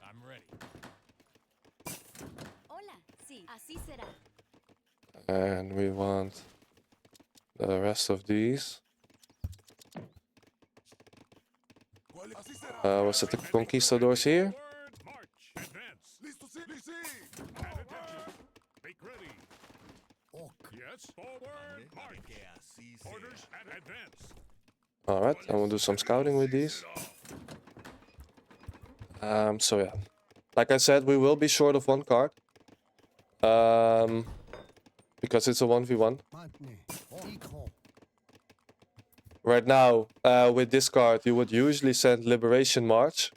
Speaker 3: I'm ready.
Speaker 2: Hola. Sí. Así será.
Speaker 1: And we want the rest of these. Was it the conquistadors here?
Speaker 3: Forward, march. Advance.
Speaker 5: Listo, sí, sí.
Speaker 3: And attention. Make ready. Yes. Forward, march.
Speaker 4: Que así sea.
Speaker 3: Orders and advance.
Speaker 1: Alright, and we'll do some scouting with these. So yeah. Like I said, we will be short of one card. Because it's a 1v1. Right now, with this card, you would usually send Liberation March.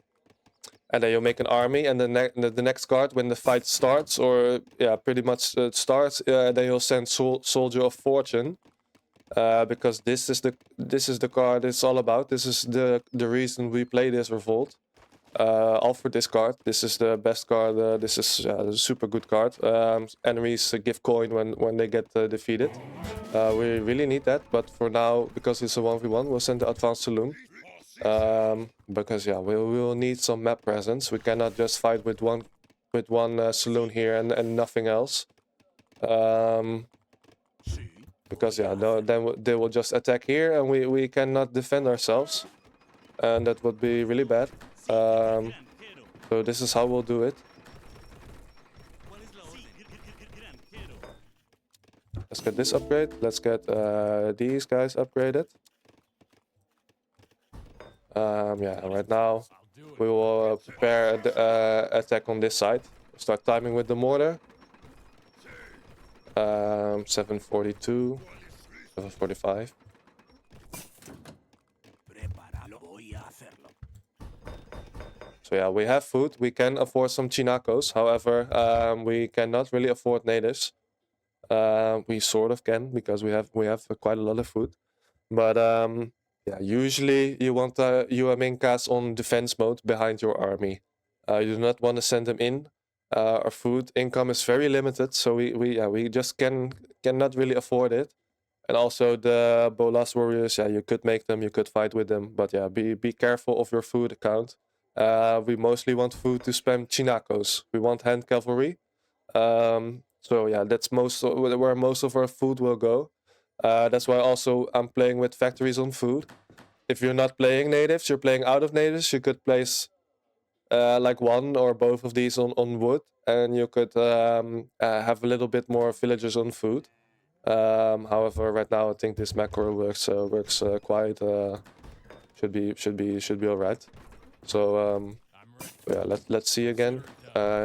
Speaker 1: And then you make an army, and the next card, when the fight starts, or yeah, pretty much starts, then you'll send Soldier of Fortune. Because this is the card it's all about. This is the reason we play this revolt. All for this card. This is the best card. This is a super good card. Enemies give coin when they get defeated. We really need that, but for now, because it's a 1v1, we'll send the advanced saloon. Because yeah, we will need some map presence. We cannot just fight with one saloon here and nothing else. Because yeah, then they will just attack here, and we cannot defend ourselves, and that would be really bad. So this is how we'll do it.
Speaker 4: ¿Cuál es la orden? Granjero.
Speaker 1: Let's get this upgrade. Let's get these guys upgraded. Yeah, right now we will prepare the attack on this side. Start timing with the mortar. 742, 745. So yeah, we have food. We can afford some chinacos. However, we cannot really afford natives. We sort of can because we have quite a lot of food. But yeah, usually you want UMinkas on defense mode behind your army. You do not want to send them in. Our food income is very limited, so we just cannot really afford it. And also the Bolas warriors, yeah, you could make them, you could fight with them, but yeah, be careful of your food account. We mostly want food to spam chinacos. We want hand cavalry. So yeah, that's where most of our food will go. That's why also I'm playing with factories on food. If you're not playing natives, you're playing out of natives, you could place like one or both of these on wood, and you could have a little bit more villagers on food. However, right now I think this macro works quite should be all right. So yeah, let's see again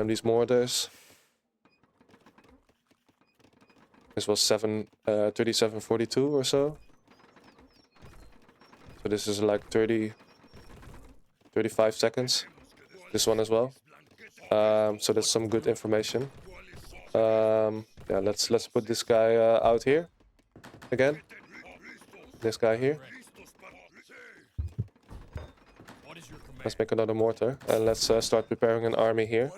Speaker 1: these mortars. This was 3742 or so. So this is like 35 seconds. This one as well. So that's some good information. Yeah, let's put this guy out here again. This guy here.
Speaker 3: What is your command?
Speaker 1: Let's make another mortar and let's start preparing an army here.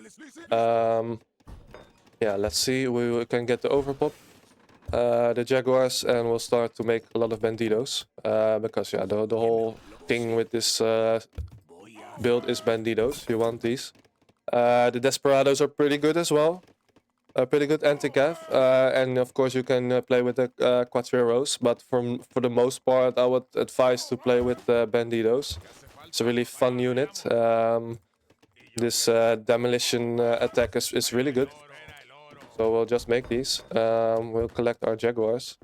Speaker 1: Yeah, let's see. We can get the overpop, the jaguars, and we'll start to make a lot of bandidos. Because yeah, the whole thing with this build is bandidos. You want these. The desperados are pretty good as well. Pretty good anti-cav, and of course you can play with the Quatreros, but for the most part I would advise to play with Bandidos. It's a really fun unit. This demolition attack is really good, so we'll just make these. We'll collect our jaguars.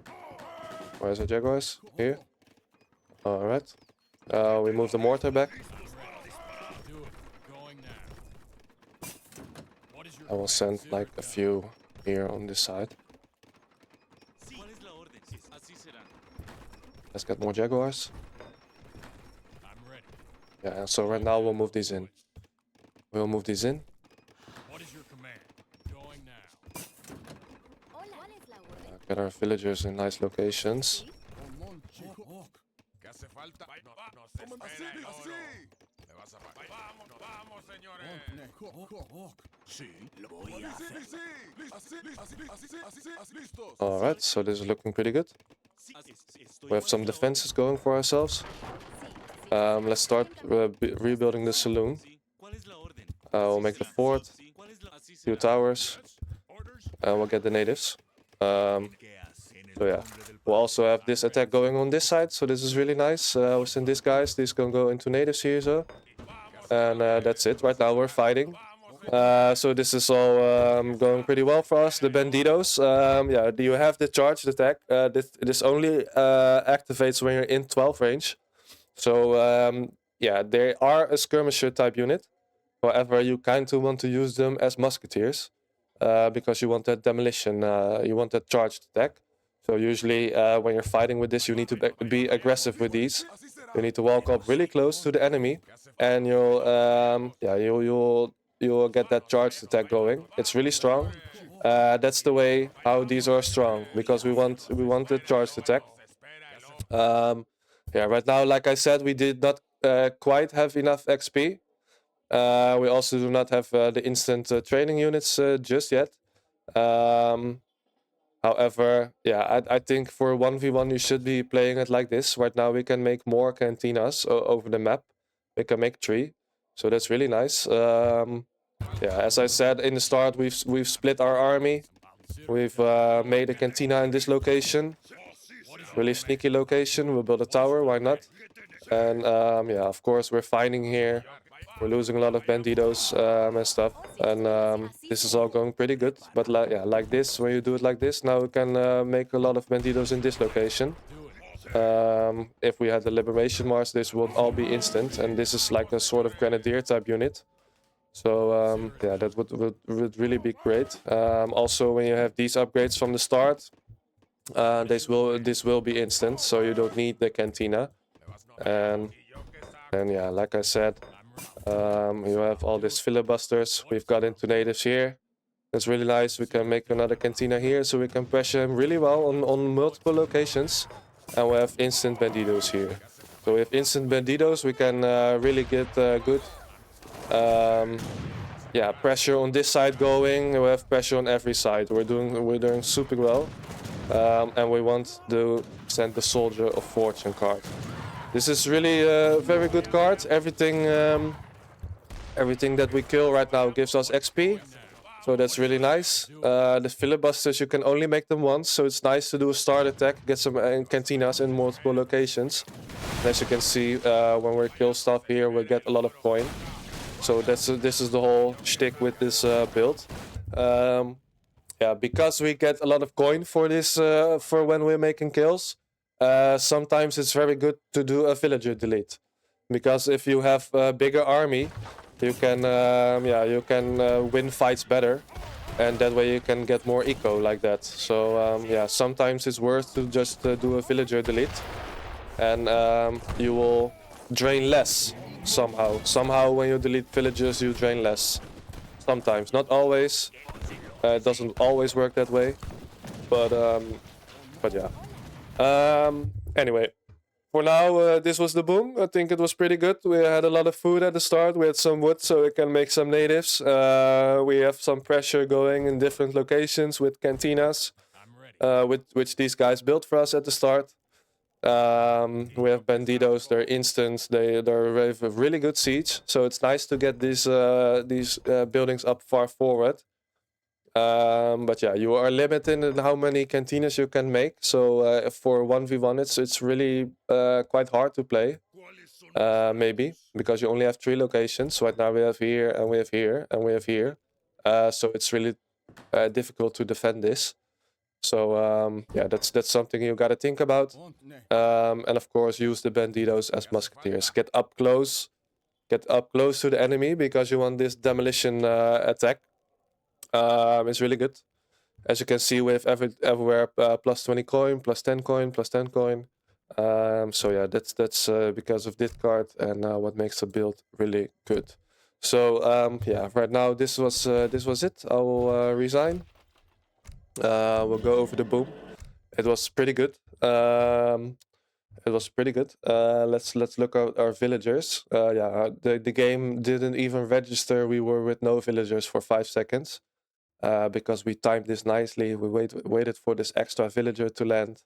Speaker 1: Where's our jaguars? Here. Alright. We move the mortar back.
Speaker 3: Do it. Going now. What is your
Speaker 1: I will send like a few here on this side.
Speaker 4: ¿Cuál es la orden? Así será.
Speaker 1: Let's get more jaguars.
Speaker 3: I'm ready.
Speaker 1: Yeah, so right now we'll move these in. We'll move these in.
Speaker 3: What is your command? Going now.
Speaker 2: Hola. ¿Cuál es la orden?
Speaker 1: Get our villagers in nice locations.
Speaker 3: Vamos, señores.
Speaker 4: Sí, lo voy a hacer.
Speaker 1: Alright, so this is looking pretty good. We have some defenses going for ourselves. Let's start rebuilding the saloon. We'll make the fort, few towers, and we'll get the natives. So yeah, we'll also have this attack going on this side, so this is really nice. We'll send these guys, these can go into natives here, so. And that's it, right now we're fighting. So this is all going pretty well for us. The banditos, yeah, you have the charged attack. This only activates when you're in 12 range. So yeah, they are a skirmisher type unit. However, you kind of want to use them as musketeers because you want that demolition, you want that charged attack. So usually when you're fighting with this, you need to be aggressive with these. You need to walk up really close to the enemy, and you'll yeah, you'll get that charged attack going. It's really strong. That's the way how these are strong, because we want the charged attack. Yeah, right now, like I said, we did not quite have enough XP. We also do not have the instant training units just yet. However, yeah, I think for 1v1 you should be playing it like this. Right now we can make more cantinas over the map. We can make 3, so that's really nice. Yeah, as I said in the start, we've split our army. We've made a cantina in this location. Really sneaky location. We'll build a tower, why not? And yeah, of course we're fighting here. We're losing a lot of banditos and stuff, and this is all going pretty good. But yeah, like this, when you do it like this, now we can make a lot of banditos in this location. If we had the Liberation March, this would all be instant, and this is like a sort of grenadier type unit. So yeah, that would really be great. Also, when you have these upgrades from the start, this will be instant, so you don't need the cantina. And yeah, like I said, you have all these filibusters. We've got into natives here. That's really nice. We can make another cantina here, so we can pressure him really well on multiple locations. And we have instant banditos here. So with instant banditos, we can really get good yeah, pressure on this side going. We have pressure on every side. We're doing super well. And we want to send the Soldier of Fortune card. This is really a very good card. Everything that we kill right now gives us XP, so that's really nice. The filibusters, you can only make them once, so it's nice to do a start attack, get some cantinas in multiple locations. And as you can see, when we kill stuff here, we get a lot of coin. So this is the whole shtick with this build. Yeah, because we get a lot of coin for this, for when we're making kills. Sometimes it's very good to do a villager delete, because if you have a bigger army, you can yeah, you can win fights better, and that way you can get more eco like that. So yeah, sometimes it's worth to just do a villager delete, and you will drain less somehow. Somehow when you delete villagers, you drain less. Sometimes, not always. It doesn't always work that way, but yeah. Anyway, for now, this was the boom. I think it was pretty good. We had a lot of food at the start. We had some wood, so we can make some natives. We have some pressure going in different locations with cantinas, which these guys built for us at the start. We have banditos. They're instant. They're a really good siege. So it's nice to get these buildings up far forward. But yeah, you are limited in how many cantinas you can make. So for 1v1, it's really quite hard to play. Maybe because you only have 3 locations. Right now we have here, and we have here, and we have here. So it's really difficult to defend this. So yeah, that's something you gotta think about. And of course, use the banditos as musketeers. Get up close to the enemy, because you want this demolition attack. It's really good. As you can see, we have everywhere plus 20 coin, plus 10 coin, plus 10 coin. So yeah, that's because of this card and what makes the build really good. So yeah, right now this was it. I will resign. We'll go over the boom. It was pretty good. it was pretty good. Let's look at our villagers. Yeah, the game didn't even register. We were with no villagers for 5 seconds. Because we timed this nicely. We waited for this extra villager to land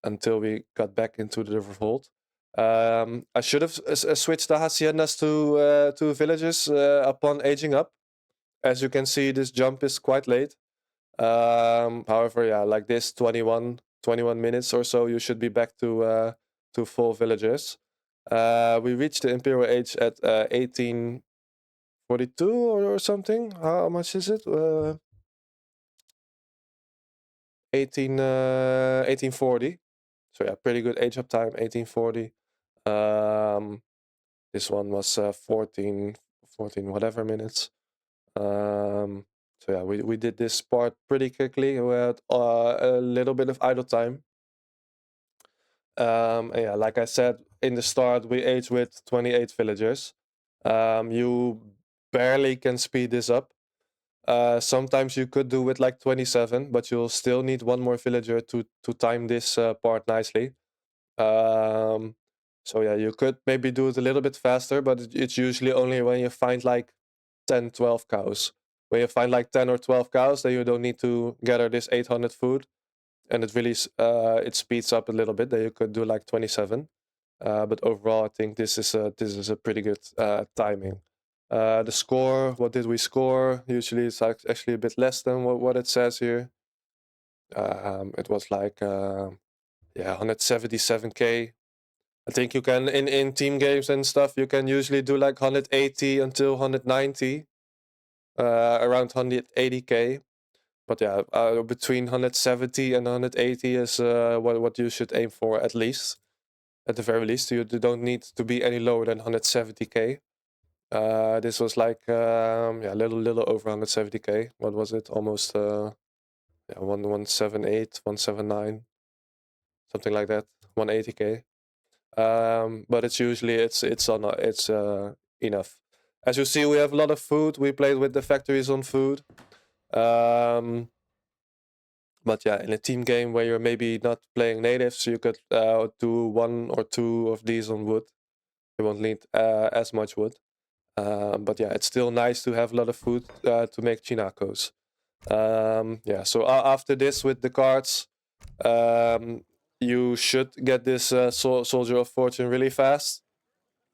Speaker 1: until we got back into the revolt. I should have switched the haciendas to villages upon aging up. As you can see, this jump is quite late. However, yeah, like this 21 minutes or so, you should be back to full villagers. We reached the imperial age at 1842 or something. How much is it? 1840. So yeah, pretty good age up time, 1840. This one was 14 whatever minutes. So yeah, we did this part pretty quickly. We had a little bit of idle time. And yeah, like I said, in the start, we aged with 28 villagers. You barely can speed this up. Sometimes you could do with like 27, but you'll still need one more villager to time this part nicely. So yeah, you could maybe do it a little bit faster, but it's usually only when you find like 10, 12 cows. When you find like 10 or 12 cows, then you don't need to gather this 800 food. And it really it speeds up a little bit. Then you could do like 27. But overall, I think this is a pretty good timing. The score, what did we score? Usually it's actually a bit less than what it says here. It was like yeah, 177k. I think you can in team games and stuff, you can usually do like 180 until 190, around 180k. But yeah, between 170 and 180 is what you should aim for at least. At the very least, you don't need to be any lower than 170k. This was like yeah, a little over 170k. What was it? Almost yeah, 178, 179, something like that. 180k. But it's usually it's enough. As you see, we have a lot of food. We played with the factories on food. But yeah, in a team game where you're maybe not playing natives, you could do 1 or 2 of these on wood. You won't need as much wood. But yeah, it's still nice to have a lot of food to make chinacos. Yeah, so after this with the cards, you should get this Soldier of Fortune really fast.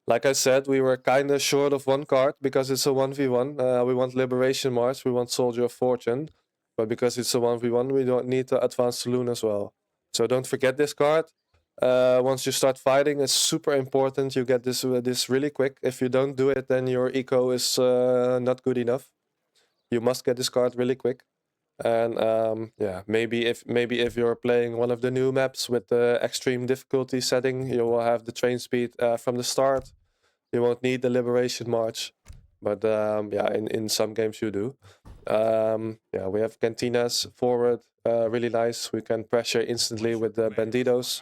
Speaker 1: Like I said, we were kind of short of 1 card because it's a 1v1. We want Liberation March, we want Soldier of Fortune. But because it's a 1v1, we don't need to advance Saloon as well. So don't forget this card. Once you start fighting, it's super important you get this really quick. If you don't do it, then your eco is not good enough. You must get this card really quick. And yeah, maybe if you're playing one of the new maps with the extreme difficulty setting, you will have the train speed from the start. You won't need the Liberation March. But yeah, in some games you do. Yeah, we have Cantinas forward, really nice. We can pressure instantly with the bandidos.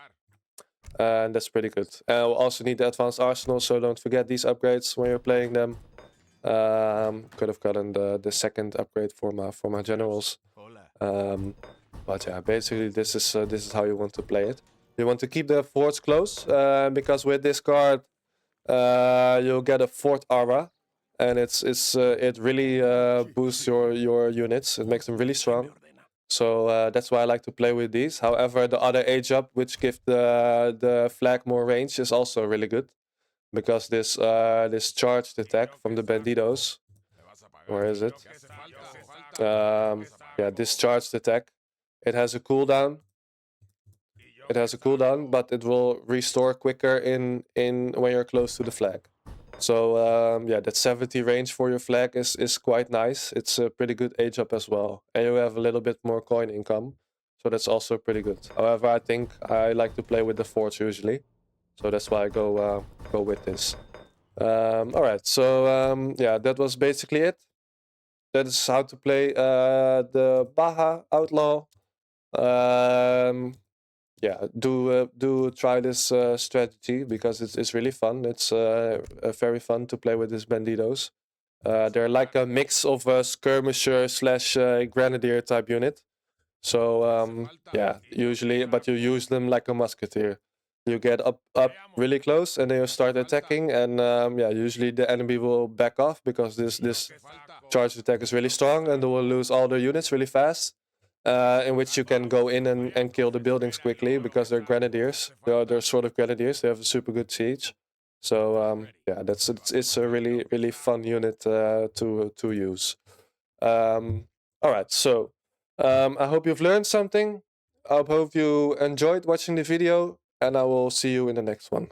Speaker 1: And that's pretty good. We'll also need the advanced arsenal, so don't forget these upgrades when you're playing them. Could have gotten the second upgrade for my generals. But yeah, basically this is how you want to play it. You want to keep the forts close, because with this card you'll get a fort aura, and it really boosts your units. It makes them really strong. So that's why I like to play with these. However, the other age up, which give the flag more range, is also really good, because this charged attack from the bandidos. Where is it? Yeah, this charged attack. It has a cooldown. It has a cooldown, but it will restore quicker in when you're close to the flag. So yeah, that 70 range for your flag is quite nice. It's a pretty good age up as well, and you have a little bit more coin income, so that's also pretty good. However, I think I like to play with the forts usually, so that's why I go with this. All right, so yeah, that was basically it. That is how to play the Baja Outlaw. Yeah, do try this strategy because it's really fun. It's very fun to play with these bandidos. They're like a mix of a skirmisher slash grenadier type unit. So yeah, usually, but you use them like a musketeer. You get up really close, and then you start attacking, and yeah, usually the enemy will back off because this charge attack is really strong, and they will lose all their units really fast. In which you can go in and kill the buildings quickly because they're grenadiers. They're sort of grenadiers. They have a super good siege. So yeah, it's a really fun unit to use. All right, so I hope you've learned something. I hope you enjoyed watching the video, and I will see you in the next one.